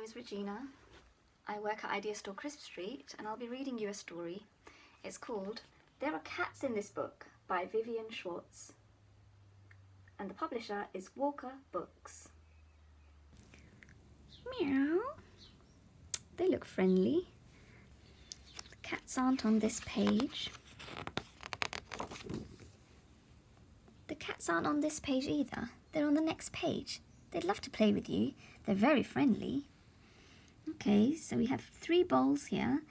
is Regina. I work at Idea Store Crisp Street and I'll be reading you a story. It's called There Are Cats in This Book by Viviane Schwarz. And the publisher is Walker Books. Meow. They look friendly. The cats aren't on this page. The cats aren't on this page either. They're on the next page. They'd love to play with you. They're very friendly. Okay, so we have 3 bowls here.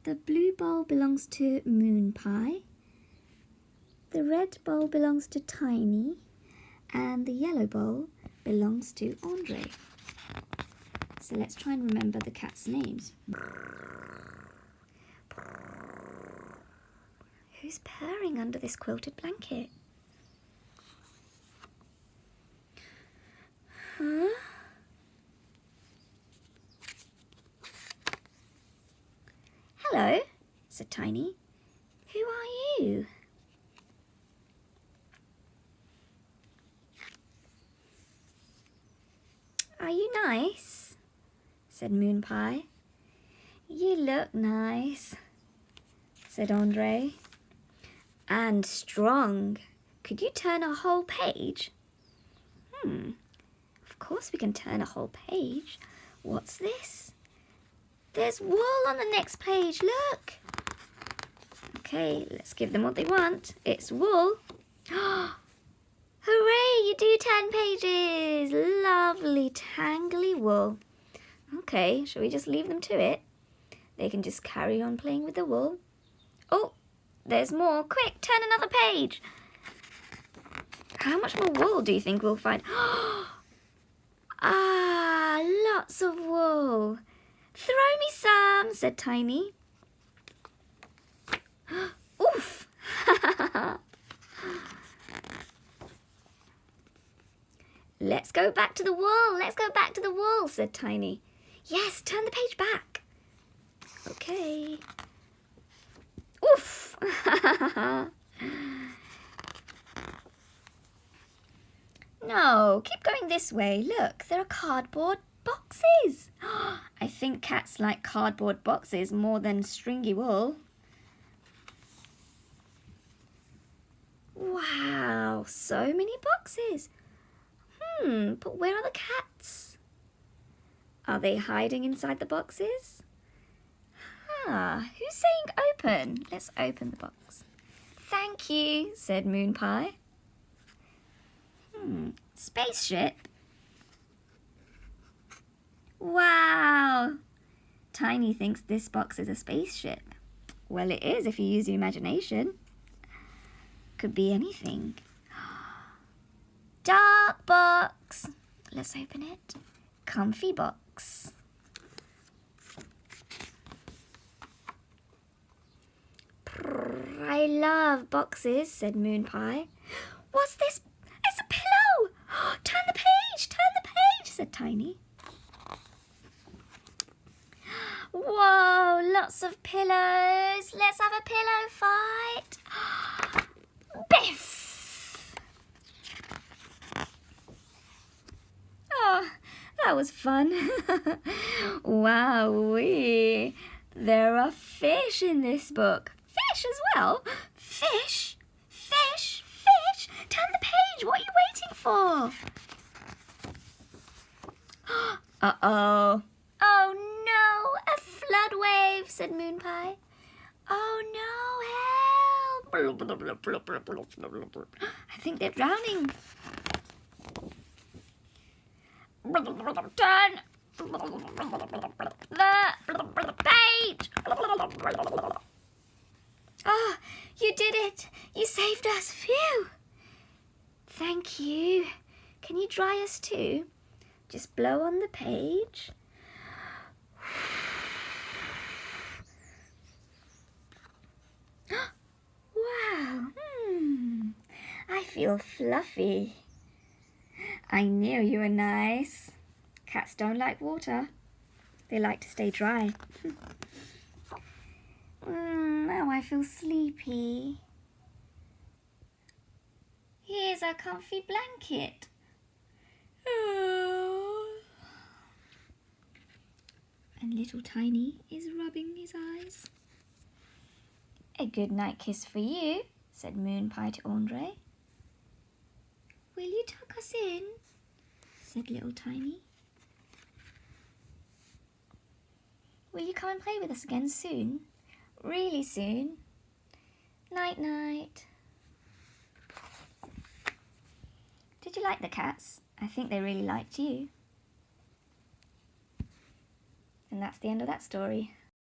The blue bowl belongs to Moon Pie. The red bowl belongs to Tiny. And the yellow bowl belongs to Andre. So let's try and remember the cats' names. Who's purring under this quilted blanket? Huh? Hello, said Tiny. Who are you? Are you nice? Said Moon Pie. You look nice, said Andre. And strong. Could you turn a whole page? Of course we can turn a whole page. What's this? There's wool on the next page, look. Okay, let's give them what they want. It's wool. Hooray, you do 10 pages. Lovely tangly wool. Okay, shall we just leave them to it? They can just carry on playing with the wool. Oh, there's more. Quick, turn another page. How much more wool do you think we'll find? Ah, lots of wool. Throw me some, said Tiny. Oof! Let's go back to the wool. Let's go back to the wool, said Tiny. Yes, turn the page back. Okay. Oof! No, keep going this way. Look, there are cardboard boxes. I think cats like cardboard boxes more than stringy wool. Wow, so many boxes. But where are the cats? Are they hiding inside the boxes? Who's saying open? Let's open the box. Thank you, said Moon Pie. Spaceship. Wow! Tiny thinks this box is a spaceship. Well, it is if you use your imagination. Could be anything. Dark box. Let's open it. Comfy box. I love boxes, said Moon Pie. What's this? It's a pillow! Turn the page, said Tiny. Whoa, lots of pillows. Let's have a pillow fight. Biff! Oh, that was fun. Wowee. There are fish in this book. Fish as well? Fish? Fish? Fish? Turn the page. What are you waiting for? Uh-oh. Oh, no. A flood wave, said Moon Pie. Oh, no. Help. I think they're drowning. Turn the page. Oh, you did it. You saved us. Phew. Thank you. Can you dry us too? Just blow on the page. Wow. I feel fluffy. I knew you were nice. Cats don't like water. They like to stay dry. Now I feel sleepy. Here's a comfy blanket. And little Tiny is rubbing his eyes. A good night kiss for you, said Moon Pie to Andre. Will you tuck us in? Said little Tiny. Will you come and play with us again soon? Really soon? Night night. Did you like the cats? I think they really liked you. And that's the end of that story.